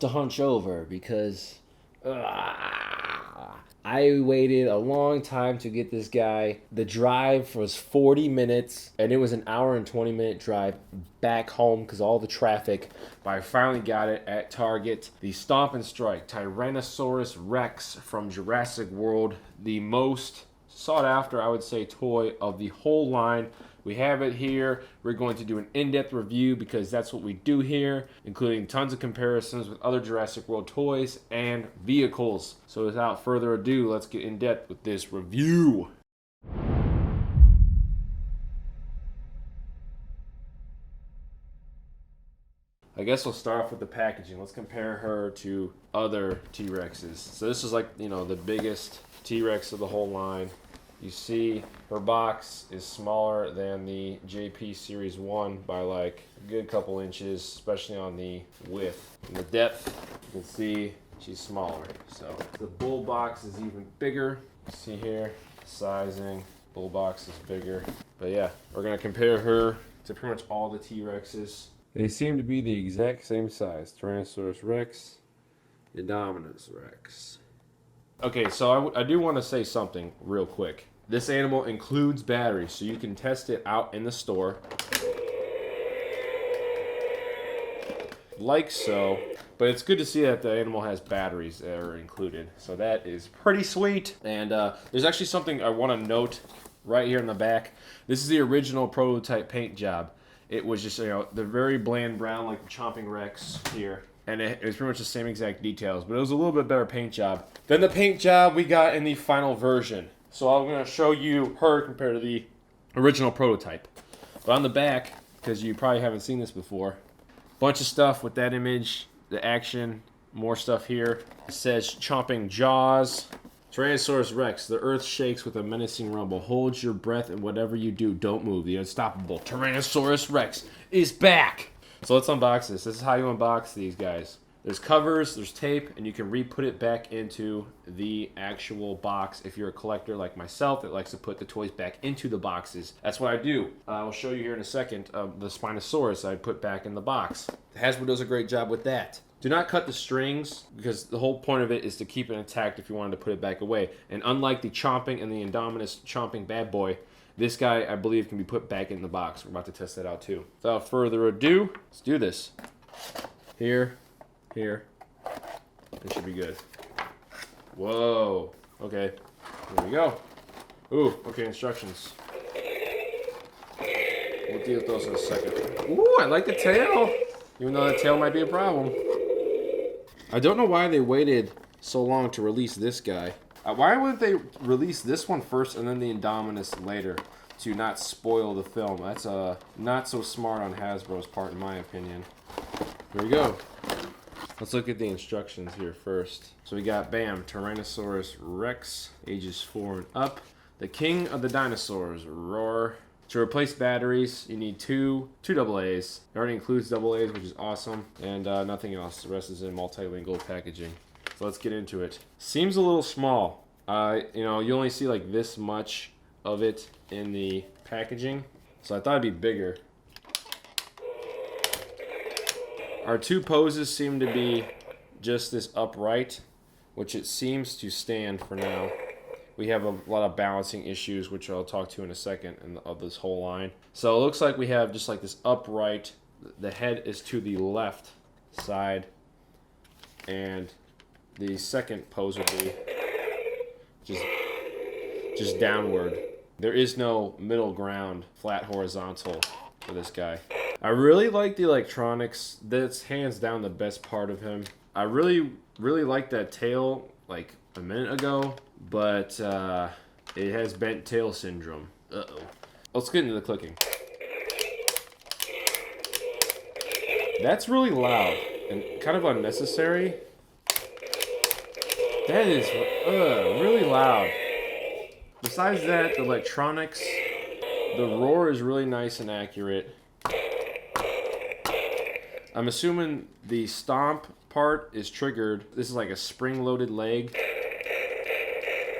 to hunch over because I waited a long time to get this guy. The drive was 40 minutes, and it was an hour and 20-minute drive back home because all the traffic. But I finally got it at Target. The Stomp and Strike Tyrannosaurus Rex from Jurassic World. The most sought after, I would say, toy of the whole line. We have it here. We're going to do an in-depth review because that's what we do here, including tons of comparisons with other Jurassic World toys and vehicles. So without further ado, let's get in depth with this review. I guess we'll start off with the packaging. Let's compare her to other T-Rexes. So this is like, the biggest T-Rex of the whole line. You see her box is smaller than the JP Series 1 by like a good couple inches, especially on the width. And the depth, you can see she's smaller. So the bull box is even bigger. You see here, sizing, bull box is bigger. But yeah, we're gonna compare her to pretty much all the T-Rexes. They seem to be the exact same size. Tyrannosaurus Rex, Indominus Rex. Okay, so I do want to say something real quick. This animal includes batteries, so you can test it out in the store. Like so. But it's good to see that the animal has batteries that are included. So that is pretty sweet. And there's actually something I want to note right here in the back. This is the original prototype paint job. It was just, the very bland brown like the Chomping Rex here. And it was pretty much the same exact details, but it was a little bit better paint job than the paint job we got in the final version. So I'm going to show you her compared to the original prototype. But on the back, because you probably haven't seen this before, bunch of stuff with that image, the action, more stuff here. It says chomping jaws. Tyrannosaurus Rex, the earth shakes with a menacing rumble. Hold your breath and whatever you do, don't move. The unstoppable Tyrannosaurus Rex is back. So let's unbox this. This is how you unbox these guys. There's covers, there's tape, and you can re-put it back into the actual box if you're a collector like myself that likes to put the toys back into the boxes. That's what I do. I'll show you here in a second. The Spinosaurus I put back in the box. Hasbro does a great job with that. Do not cut the strings because the whole point of it is to keep it intact if you wanted to put it back away. And unlike the Chomping and the Indominus Chomping bad boy, this guy, I believe, can be put back in the box. We're about to test that out, too. Without further ado, let's do this. Here. It should be good. Whoa. Okay. Here we go. Ooh, okay, instructions. We'll deal with those in a second. Ooh, I like the tail. Even though the tail might be a problem. I don't know why they waited so long to release this guy. Why wouldn't they release this one first and then the Indominus later to not spoil the film? That's not so smart on Hasbro's part, in my opinion. Here we go. Let's look at the instructions here first. So we got, bam, Tyrannosaurus Rex, ages 4 and up. The king of the dinosaurs, roar. To replace batteries, you need two AA's. It already includes AA's, which is awesome, and nothing else. The rest is in multilingual packaging. So let's get into it. Seems a little small. You only see like this much of it in the packaging, so I thought it'd be bigger. Our two poses seem to be just this upright, which it seems to stand for now. We have a lot of balancing issues, which I'll talk to in a second, of this whole line. So it looks like we have just like this upright. The head is to the left side, and the second pose will be just downward. There is no middle ground, flat horizontal for this guy. I really like the electronics. That's hands down the best part of him. I really liked that tail like a minute ago, but it has bent tail syndrome. Uh-oh. Let's get into the clicking. That's really loud and kind of unnecessary. That is really loud. Besides that, the electronics, the roar is really nice and accurate. I'm assuming the stomp part is triggered. This is like a spring-loaded leg.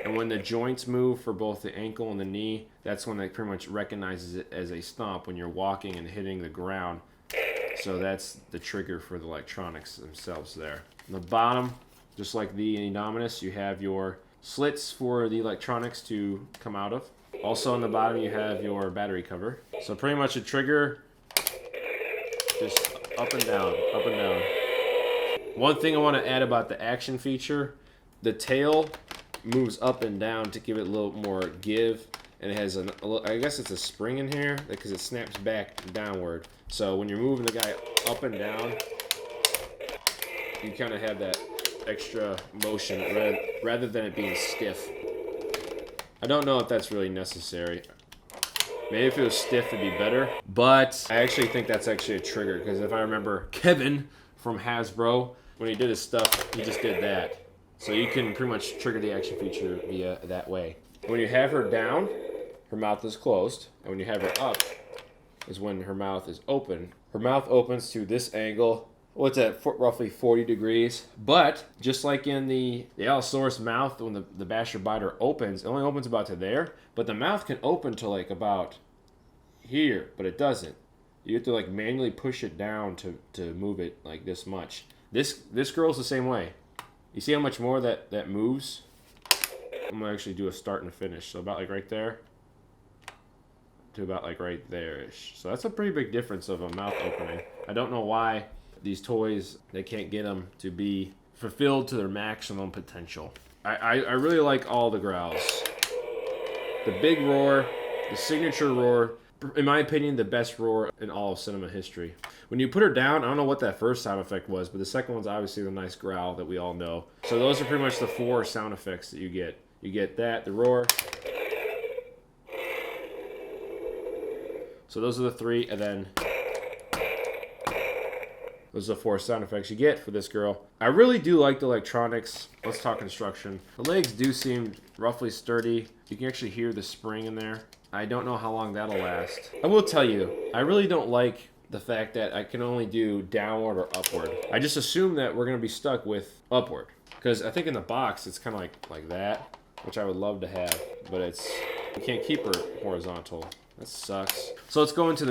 And when the joints move for both the ankle and the knee, that's when it pretty much recognizes it as a stomp when you're walking and hitting the ground. So that's the trigger for the electronics themselves there. On the bottom, just like the Indominus, you have your slits for the electronics to come out of. Also on the bottom, you have your battery cover. So pretty much a trigger, just up and down, up and down. One thing I want to add about the action feature, the tail moves up and down to give it a little more give. And it has I guess it's a spring in here because it snaps back downward. So when you're moving the guy up and down, you kind of have that extra motion rather than it being stiff. I don't know if that's really necessary. Maybe if it was stiff, it'd be better. But I actually think that's actually a trigger because if I remember Kevin from Hasbro, when he did his stuff, he just did that. So you can pretty much trigger the action feature via that way. When you have her down, her mouth is closed. And when you have her up, is when her mouth is open. Her mouth opens to this angle. What's that? Roughly 40 degrees. But just like in the Allosaurus mouth, when the Basher Biter opens, it only opens about to there. But the mouth can open to like about here, but it doesn't. You have to like manually push it down to move it like this much. This girl's the same way. You see how much more that moves? I'm gonna actually do a start and a finish. So about like right there to about like right there-ish. So that's a pretty big difference of a mouth opening. I don't know why these toys, they can't get them to be fulfilled to their maximum potential. I really like all the growls. The big roar, the signature roar, in my opinion, the best roar in all of cinema history. When you put her down, I don't know what that first sound effect was, but the second one's obviously the nice growl that we all know. So those are pretty much the 4 sound effects that you get. You get that, the roar. So those are the 3, and then those are the 4 sound effects you get for this girl. I really do like the electronics. Let's talk construction. The legs do seem roughly sturdy. You can actually hear the spring in there. I don't know how long that'll last. I will tell you, I really don't like the fact that I can only do downward or upward. I just assume that we're gonna be stuck with upward. Because I think in the box, it's kind of like that, which I would love to have, but you can't keep her horizontal. That sucks. So let's go into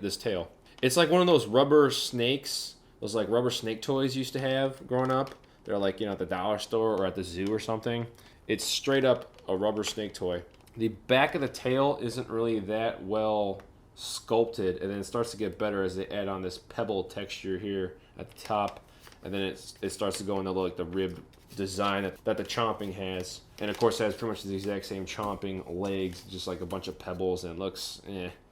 this tail. It's like one of those rubber snakes, those like rubber snake toys you used to have growing up. They're like, at the dollar store or at the zoo or something. It's straight up a rubber snake toy. The back of the tail isn't really that well sculpted, and then it starts to get better as they add on this pebble texture here at the top, and then it starts to go into like the rib design that the chomping has. And of course it has pretty much the exact same chomping legs, just like a bunch of pebbles, and it looks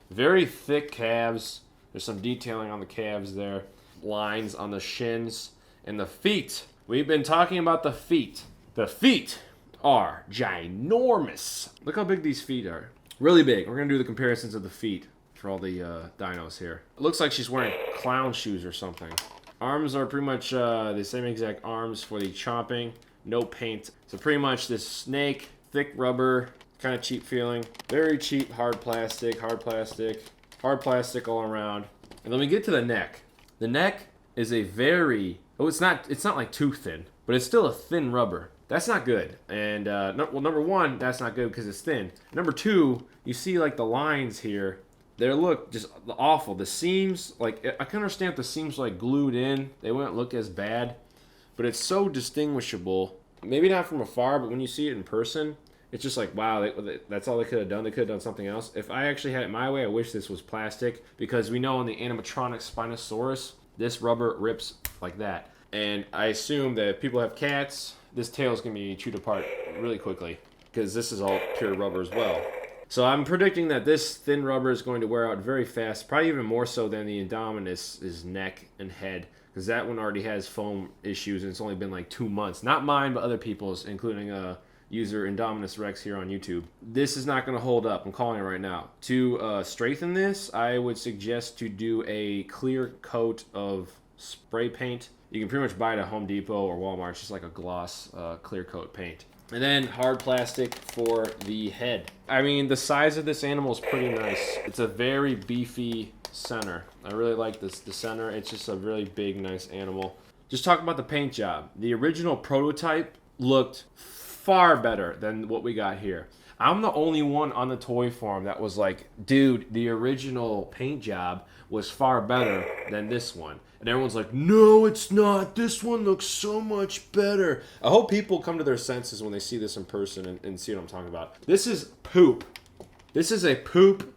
very thick calves. There's some detailing on the calves there, lines on the shins, and the feet. We've been talking about the feet. The feet are ginormous. Look how big these feet are. Really big. We're gonna do the comparisons of the feet for all the dinos here. It looks like she's wearing clown shoes or something. Arms are pretty much the same exact arms for the chomping. No paint. So pretty much this snake, thick rubber, kind of cheap feeling. Very cheap, hard plastic all around. And then we get to the neck. The neck is a very, it's not like too thin, but it's still a thin rubber. That's not good. And number 1, that's not good because it's thin. Number 2, you see like the lines here. They look just awful. The seams, like I can understand if the seams like glued in, they wouldn't look as bad. But it's so distinguishable. Maybe not from afar, but when you see it in person, it's just like, wow, that's all they could have done. They could have done something else. If I actually had it my way, I wish this was plastic, because we know in the animatronic Spinosaurus, this rubber rips like that. And I assume that if people have cats, this tail is going to be chewed apart really quickly, because this is all pure rubber as well. So I'm predicting that this thin rubber is going to wear out very fast, probably even more so than the Indominus' neck and head, because that one already has foam issues, and it's only been like 2 months. Not mine, but other people's, including user Indominus Rex here on YouTube. This is not going to hold up. I'm calling it right now. To strengthen this, I would suggest to do a clear coat of spray paint. You can pretty much buy it at Home Depot or Walmart. It's just like a gloss clear coat paint. And then hard plastic for the head. I mean, the size of this animal is pretty nice. It's a very beefy center. I really like the center. It's just a really big, nice animal. Just talk about the paint job. The original prototype looked far better than what we got here. I'm the only one on the toy farm that was like, dude, the original paint job was far better than this one. And everyone's like, no, it's not. This one looks so much better. I hope people come to their senses when they see this in person and see what I'm talking about. This is poop. This is a poop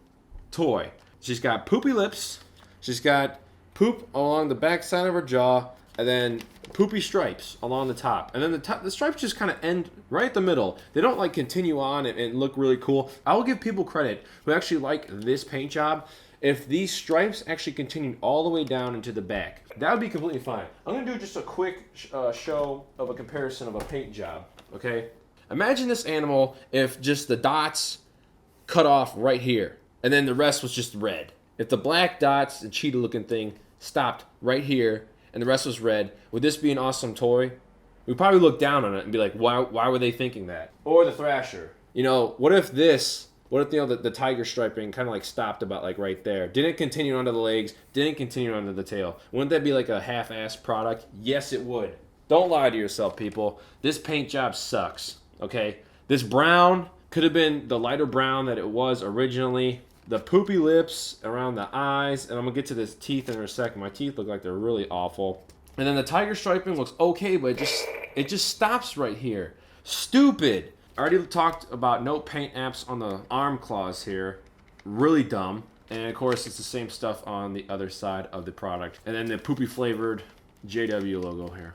toy. She's got poopy lips. She's got poop along the back side of her jaw. And then poopy stripes along the top. And then the stripes just kind of end right at the middle. They don't like continue on and look really cool. I will give people credit who actually like this paint job. If these stripes actually continued all the way down into the back, that would be completely fine. I'm going to do just a quick show of a comparison of a paint job, okay? Imagine this animal if just the dots cut off right here, and then the rest was just red. If the black dots, the cheetah-looking thing, stopped right here, and the rest was red, would this be an awesome toy? We'd probably look down on it and be like, why were they thinking that? Or the Thrasher. You know, what if the tiger striping kind of like stopped about like right there? Didn't continue onto the legs, didn't continue onto the tail. Wouldn't that be like a half-assed product? Yes, it would. Don't lie to yourself, people. This paint job sucks, okay? This brown could have been the lighter brown that it was originally. The poopy lips around the eyes, and I'm going to get to this teeth in a second. My teeth look like they're really awful. And then the tiger striping looks okay, but it just stops right here. Stupid. I already talked about no paint apps on the arm claws here. Really dumb. And of course, it's the same stuff on the other side of the product. And then the poopy flavored JW logo here.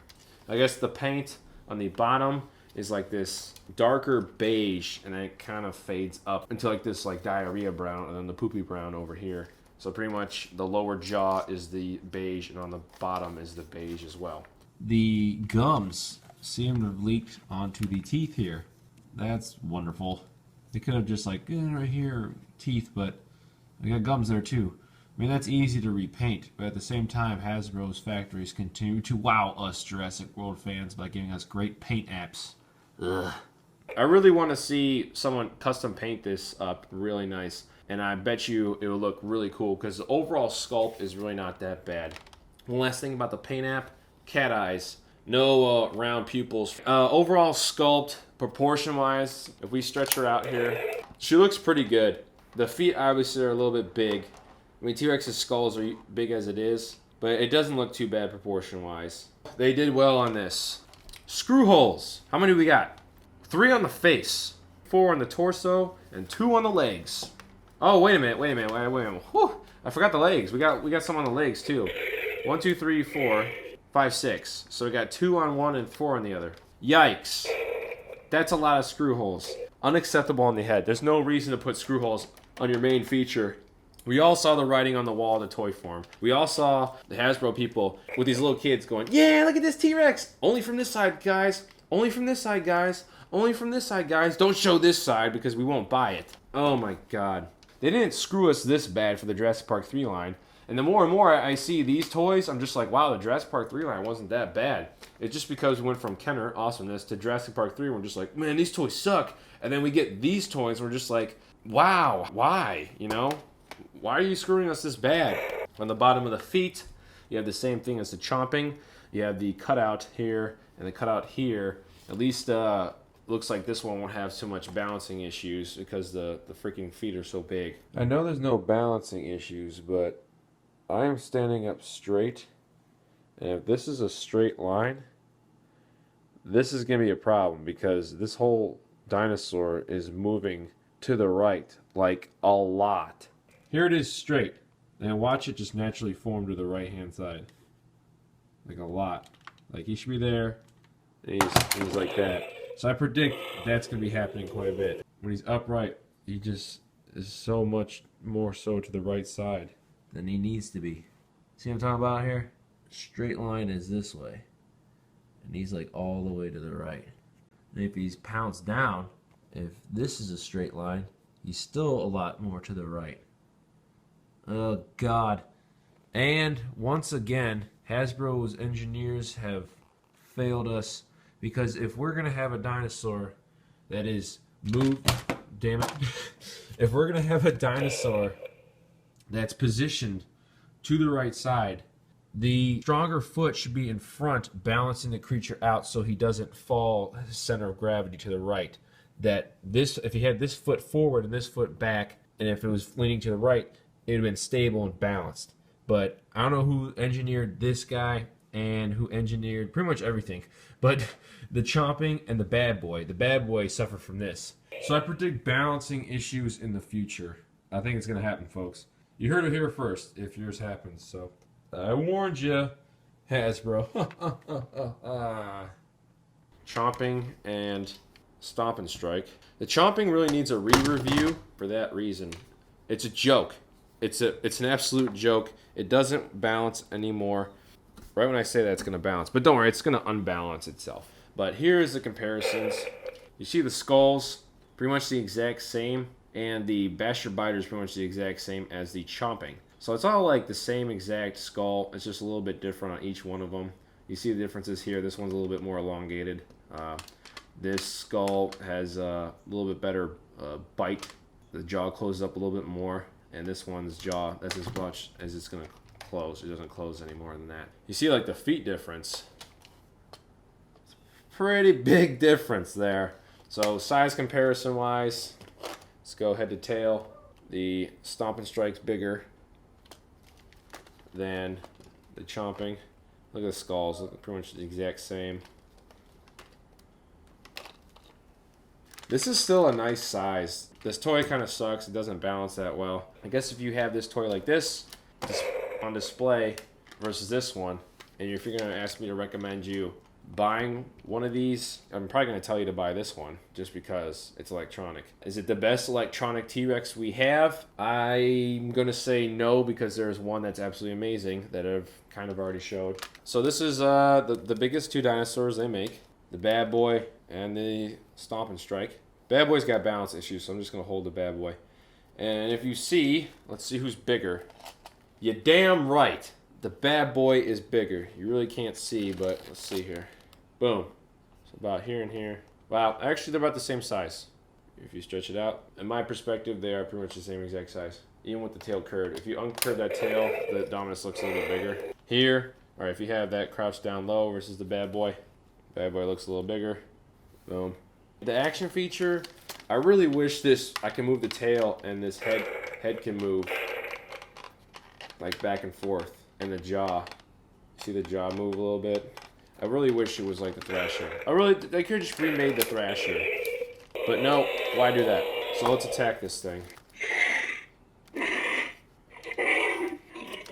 I guess the paint on the bottom is like this darker beige, and then it kind of fades up into like this like diarrhea brown, and then the poopy brown over here. So pretty much the lower jaw is the beige, and on the bottom is the beige as well. The gums seem to have leaked onto the teeth here. That's wonderful. They could have just like, right here, teeth, but I got gums there too. I mean, that's easy to repaint, but at the same time, Hasbro's factories continue to wow us Jurassic World fans by giving us great paint apps. Ugh. I really want to see someone custom paint this up really nice, and I bet you it will look really cool because the overall sculpt is really not that bad. One last thing about the paint app, cat eyes, no round pupils. Overall sculpt, proportion-wise, if we stretch her out here, she looks pretty good. The feet obviously are a little bit big. I mean, T-Rex's skulls are big as it is, but it doesn't look too bad proportion-wise. They did well on this. Screw holes. How many we got? 3 on the face, 4 on the torso, and 2 on the legs. Oh, wait a minute. Whew, I forgot the legs. We got some on the legs too. 1, 2, 3, 4, 5, 6. So we got 2 on one and 4 on the other. Yikes. That's a lot of screw holes. Unacceptable on the head. There's no reason to put screw holes on your main feature. We all saw the writing on the wall of the toy form. We all saw the Hasbro people with these little kids going, yeah, look at this T-Rex. Only from this side, guys. Only from this side, guys. Only from this side, guys. Don't show this side because we won't buy it. Oh my God. They didn't screw us this bad for the Jurassic Park 3 line. And the more and more I see these toys, I'm just like, wow, the Jurassic Park 3 line wasn't that bad. It's just because we went from Kenner, awesomeness, to Jurassic Park 3, we're just like, man, these toys suck. And then we get these toys, and we're just like, wow, why? You know? Why are you screwing us this bad? On the bottom of the feet, you have the same thing as the chomping. You have the cutout here and the cutout here. At least looks like this one won't have so much balancing issues because the freaking feet are so big. I know there's no balancing issues, but I am standing up straight. And if this is a straight line, this is going to be a problem because this whole dinosaur is moving to the right like a lot. Here it is straight. And watch it just naturally form to the right-hand side. Like a lot. Like he should be there. And he's like that. So I predict that's going to be happening quite a bit. When he's upright, he just is so much more so to the right side than he needs to be. See what I'm talking about here? Straight line is this way. And he's like all the way to the right. And if he's pounced down, if this is a straight line, he's still a lot more to the right. Oh, God. And once again, Hasbro's engineers have failed us because if we're going to have a dinosaur that is moved, damn it, if we're going to have a dinosaur that's positioned to the right side, the stronger foot should be in front, balancing the creature out so he doesn't fall center of gravity to the right. that this, if he had this foot forward and this foot back, and if it was leaning to the right, it would have been stable and balanced. But I don't know who engineered this guy and who engineered pretty much everything. But the chomping and the bad boy suffer from this. So I predict balancing issues in the future. I think it's going to happen, folks. You heard it here first if yours happens. So I warned you, Hasbro. Chomping and Stomp and Strike. The chomping really needs a re-review for that reason. It's a joke. It's an absolute joke. It doesn't balance anymore. Right when I say that, it's going to balance. But don't worry, it's going to unbalance itself. But here's the comparisons. You see the skulls, pretty much the exact same. And the Basher Biter is pretty much the exact same as the chomping. So it's all like the same exact skull. It's just a little bit different on each one of them. You see the differences here. This one's a little bit more elongated. This skull has a little bit better bite. The jaw closes up a little bit more. And this one's jaw, that's as much as it's going to close. It doesn't close any more than that. You see like the feet difference. It's a pretty big difference there. So size comparison wise, let's go head to tail. The Stomp and Strike's bigger than the chomping. Look at the skulls, look pretty much the exact same. This is still a nice size. This toy kind of sucks. It doesn't balance that well. I guess if you have this toy like this on display versus this one, and if you're going to ask me to recommend you buying one of these, I'm probably going to tell you to buy this one just because it's electronic. Is it the best electronic T-Rex we have? I'm going to say no because there's one that's absolutely amazing that I've kind of already showed. So this is the biggest two dinosaurs they make. The Bad Boy and the Stomp and Strike. Bad Boy's got balance issues, so I'm just going to hold the Bad Boy. And if you see, let's see who's bigger. You're damn right. The Bad Boy is bigger. You really can't see, but let's see here. Boom. So about here and here. Wow, actually they're about the same size. If you stretch it out. In my perspective, they are pretty much the same exact size. Even with the tail curved. If you uncurve that tail, the Dominus looks a little bit bigger. Here, or if you have that crouched down low versus the Bad Boy looks a little bigger. Boom. The action feature, I really wish I can move the tail and this head can move like back and forth. And the jaw. See the jaw move a little bit? I really wish it was like the Thrasher. They could have just remade the Thrasher. But no, why do that? So let's attack this thing.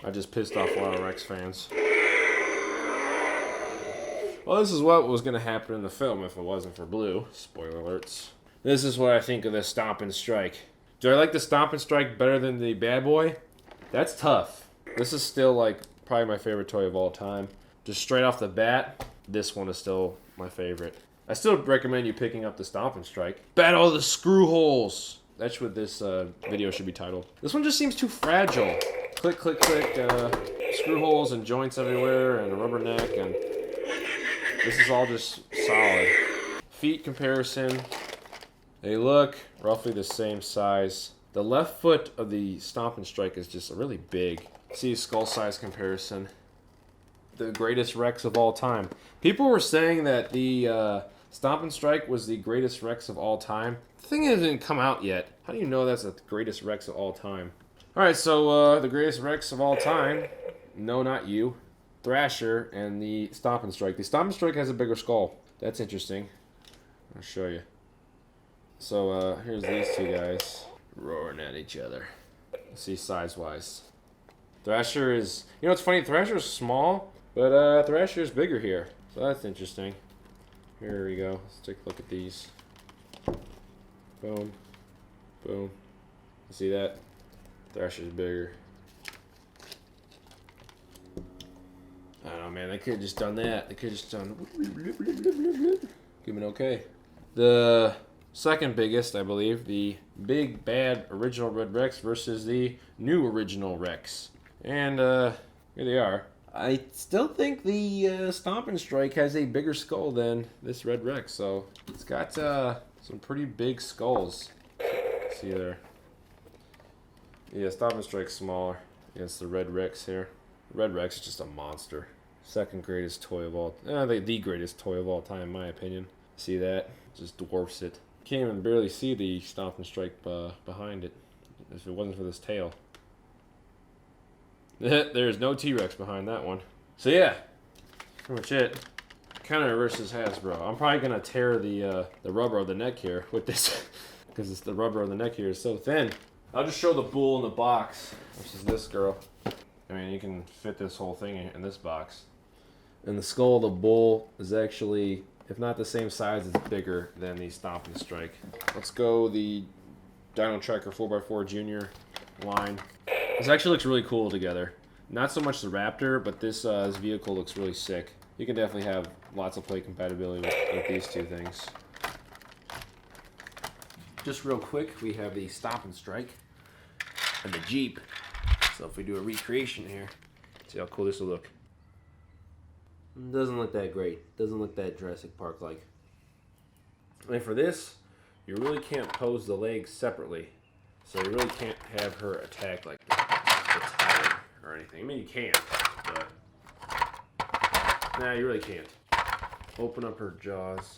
I just pissed off a lot of Rex fans. Well, this is what was going to happen in the film if it wasn't for Blue. Spoiler alerts. This is what I think of the Stomp and Strike. Do I like the Stomp and Strike better than the Bad Boy? That's tough. This is still like probably my favorite toy of all time. Just straight off the bat, this one is still my favorite. I still recommend you picking up the Stomp and Strike. Battle of the Screw Holes. That's what this video should be titled. This one just seems too fragile. Click, click, click. Screw holes and joints everywhere and a rubber neck, and this is all just solid. Feet comparison. They look roughly the same size. The left foot of the Stomp and Strike is just really big. See skull size comparison. The greatest Rex of all time. People were saying that the Stomp and Strike was the greatest Rex of all time. The thing hasn't come out yet. How do you know that's the greatest Rex of all time? Alright, so the greatest Rex of all time. No, not you. Thrasher and the Stomp and Strike. The Stomp and Strike has a bigger skull. That's interesting. I'll show you. So here's these two guys roaring at each other. Let's see size-wise. Thrasher is... You know, it's funny. Thrasher is small, but Thrasher is bigger here. So that's interesting. Here we go. Let's take a look at these. Boom. Boom. See that? Thrasher's bigger. I don't know, man. They could have just done that. They could have just done... Give me an okay. The second biggest, I believe, the big, bad original Red Rex versus the new original Rex. And here they are. I still think the Stomp and Strike has a bigger skull than this Red Rex. So it's got some pretty big skulls. See there. Yeah, Stomp and Strike's smaller against the Red Rex here. Red Rex is just a monster. Second greatest toy of all... the greatest toy of all time, in my opinion. See that? Just dwarfs it. Can't even barely see the Stomp and Strike behind it if it wasn't for this tail. There's no T-Rex behind that one. So yeah, pretty much it. Kenner versus Hasbro. I'm probably gonna tear the rubber of the neck here with this because the rubber of the neck here is so thin. I'll just show the bull in the box versus this girl. I mean, you can fit this whole thing in this box. And the skull of the bull is actually, if not the same size, it's bigger than the Stomp and Strike. Let's go the Dino Tracker 4x4 Junior line. This actually looks really cool together. Not so much the Raptor, but this vehicle looks really sick. You can definitely have lots of play compatibility with these two things. Just real quick, we have the Stomp and Strike and the Jeep. So if we do a recreation here, see how cool this will look. Doesn't look that great. Doesn't look that Jurassic Park-like. And for this, you really can't pose the legs separately. So you really can't have her attack like the tire or anything. I mean, you can, but nah, you really can't. Open up her jaws.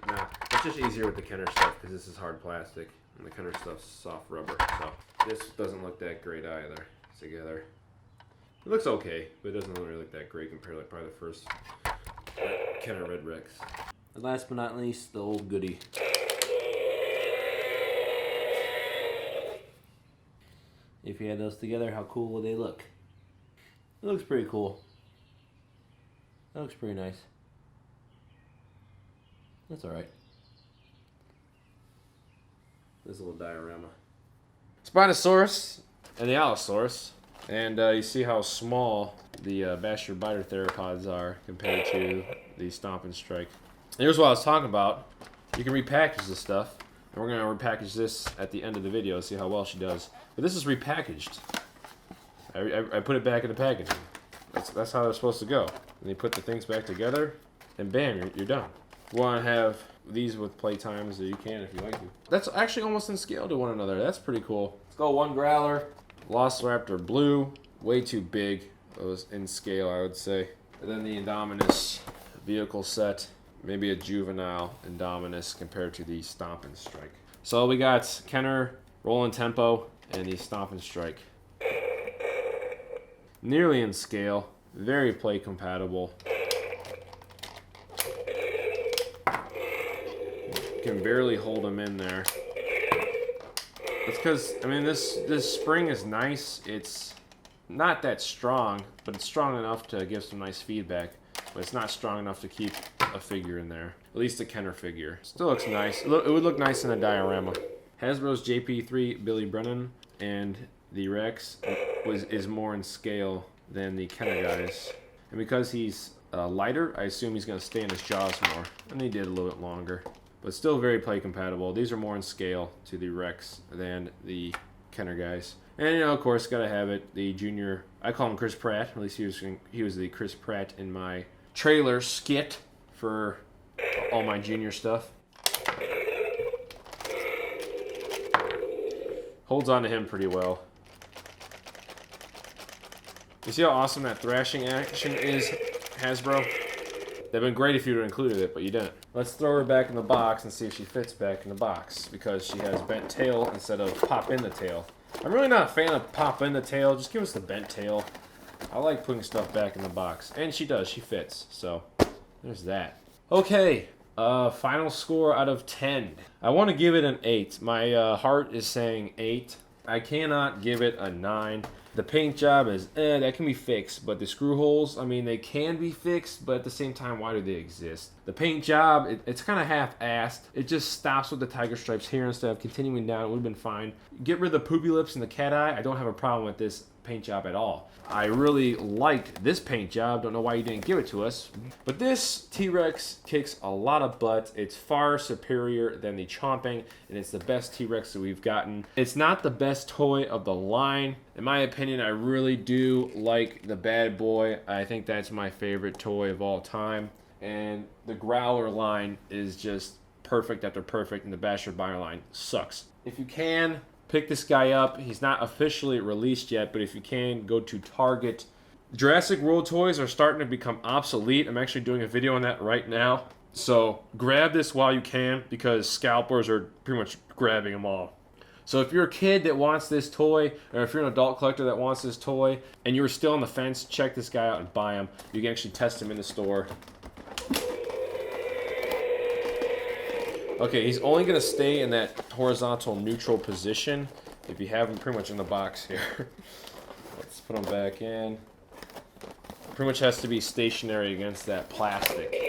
Nah, it's just easier with the Kenner stuff because this is hard plastic and the Kenner stuff's soft rubber. So this doesn't look that great either together. It looks okay, but it doesn't really look that great compared to like probably the first Kenner Red Rex. And last but not least, the old goodie. If you had those together, how cool would they look? It looks pretty cool. That looks pretty nice. That's alright. This little diorama. Spinosaurus and the Allosaurus. And you see how small the Bastard Biter theropods are compared to the Stomp and Strike. And here's what I was talking about. You can repackage this stuff. And we're going to repackage this at the end of the video, see how well she does. But this is repackaged. I put it back in the packaging. That's how they're supposed to go. And you put the things back together, and bam, you're done. You want to have these with playtimes, you can if you like to. That's actually almost in scale to one another. That's pretty cool. Let's go one Growler. Velociraptor Blue, way too big. It was in scale, I would say. And then the Indominus vehicle set, maybe a juvenile Indominus compared to the Stomp and Strike. So we got Kenner, Rollin' Tempo, and the Stomp and Strike. Nearly in scale, very play compatible. Can barely hold them in there. It's because, I mean, this spring is nice. It's not that strong, but it's strong enough to give some nice feedback. But it's not strong enough to keep a figure in there. At least a Kenner figure. Still looks nice. It would look nice in a diorama. Hasbro's JP3 Billy Brennan and the Rex is more in scale than the Kenner guys. And because he's lighter, I assume he's going to stay in his jaws more. And he did a little bit longer. But still very play compatible. These are more in scale to the Rex than the Kenner guys. And you know, of course, gotta have it. The junior, I call him Chris Pratt. At least he was the Chris Pratt in my trailer skit for all my junior stuff. Holds on to him pretty well. You see how awesome that thrashing action is, Hasbro? They'd been great if you'd have included it, but you didn't. Let's throw her back in the box and see if she fits back in the box, because she has bent tail instead of pop in the tail. I'm really not a fan of pop in the tail. Just give us the bent tail. I like putting stuff back in the box. And she does. She fits. So, there's that. Okay. Final score out of 10. I want to give it an 8. My heart is saying 8. I cannot give it a 9. The paint job is, that can be fixed, but the screw holes, I mean, they can be fixed, but at the same time, why do they exist? The paint job, it's kind of half-assed. It just stops with the tiger stripes here instead of continuing down. It would have been fine. Get rid of the poopy lips and the cat eye. I don't have a problem with this paint job at all. I really liked this paint job. Don't know why you didn't give it to us. But this T-Rex kicks a lot of butt. It's far superior than the Chomping, and it's the best T-Rex that we've gotten. It's not the best toy of the line. In my opinion, I really do like the Bad Boy. I think that's my favorite toy of all time. And the Growler line is just perfect after perfect, and the Bastard Biter line sucks. If you can, pick this guy up. He's not officially released yet, but if you can, go to Target. Jurassic World toys are starting to become obsolete. I'm actually doing a video on that right now. So grab this while you can, because scalpers are pretty much grabbing them all. So if you're a kid that wants this toy, or if you're an adult collector that wants this toy, and you're still on the fence, check this guy out and buy him. You can actually test him in the store. Okay, he's only going to stay in that horizontal neutral position if you have him pretty much in the box here. Let's put him back in. Pretty much has to be stationary against that plastic.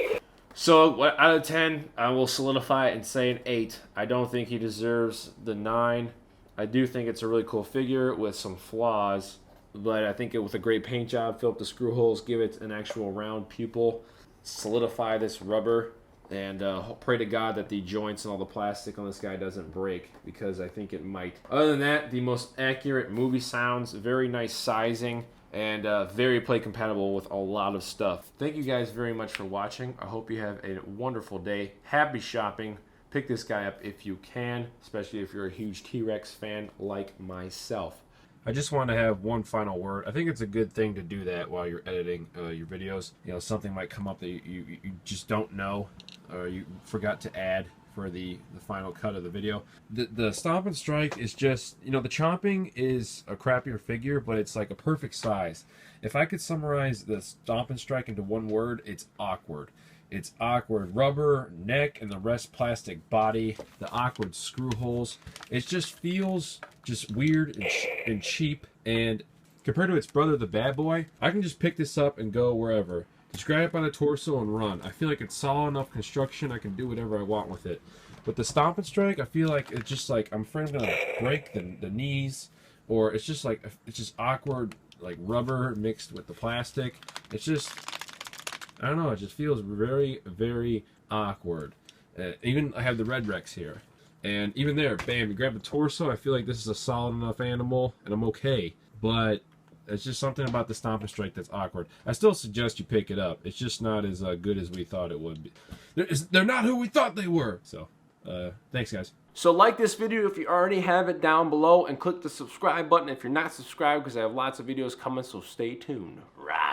So out of 10, I will solidify it and say an 8. I don't think he deserves the 9. I do think it's a really cool figure with some flaws, but I think with a great paint job, fill up the screw holes, give it an actual round pupil, solidify this rubber, and pray to God that the joints and all the plastic on this guy doesn't break, because I think it might. Other than that, the most accurate movie sounds, very nice sizing, and very play compatible with a lot of stuff. Thank you guys very much for watching. I hope you have a wonderful day. Happy shopping. Pick this guy up if you can, especially if you're a huge T-Rex fan like myself. I just want to have one final word. I think it's a good thing to do that while you're editing your videos. You know, something might come up that you just don't know, or you forgot to add for the final cut of the video. The Stomp and Strike is just, you know, the chomping is a crappier figure, but it's like a perfect size. If I could summarize the Stomp and Strike into one word, it's awkward. It's awkward rubber, neck, and the rest plastic body. The awkward screw holes. It just feels just weird and cheap. And compared to its brother, the Bad Boy, I can just pick this up and go wherever. Just grab it by the torso and run. I feel like it's solid enough construction. I can do whatever I want with it. But the Stomp and Strike, I feel like it's just like I'm afraid I'm gonna break the knees, or it's just like it's just awkward, like rubber mixed with the plastic. It's just, I don't know. It just feels very, very awkward. Even I have the Red Rex here, and even there, bam! You grab the torso. I feel like this is a solid enough animal, and I'm okay. But it's just something about the Stomp and Strike that's awkward. I still suggest you pick it up. It's just not as good as we thought it would be. They're not who we thought they were. So, thanks, guys. So like this video if you already have it down below, and click the subscribe button if you're not subscribed, because I have lots of videos coming, so stay tuned. Right.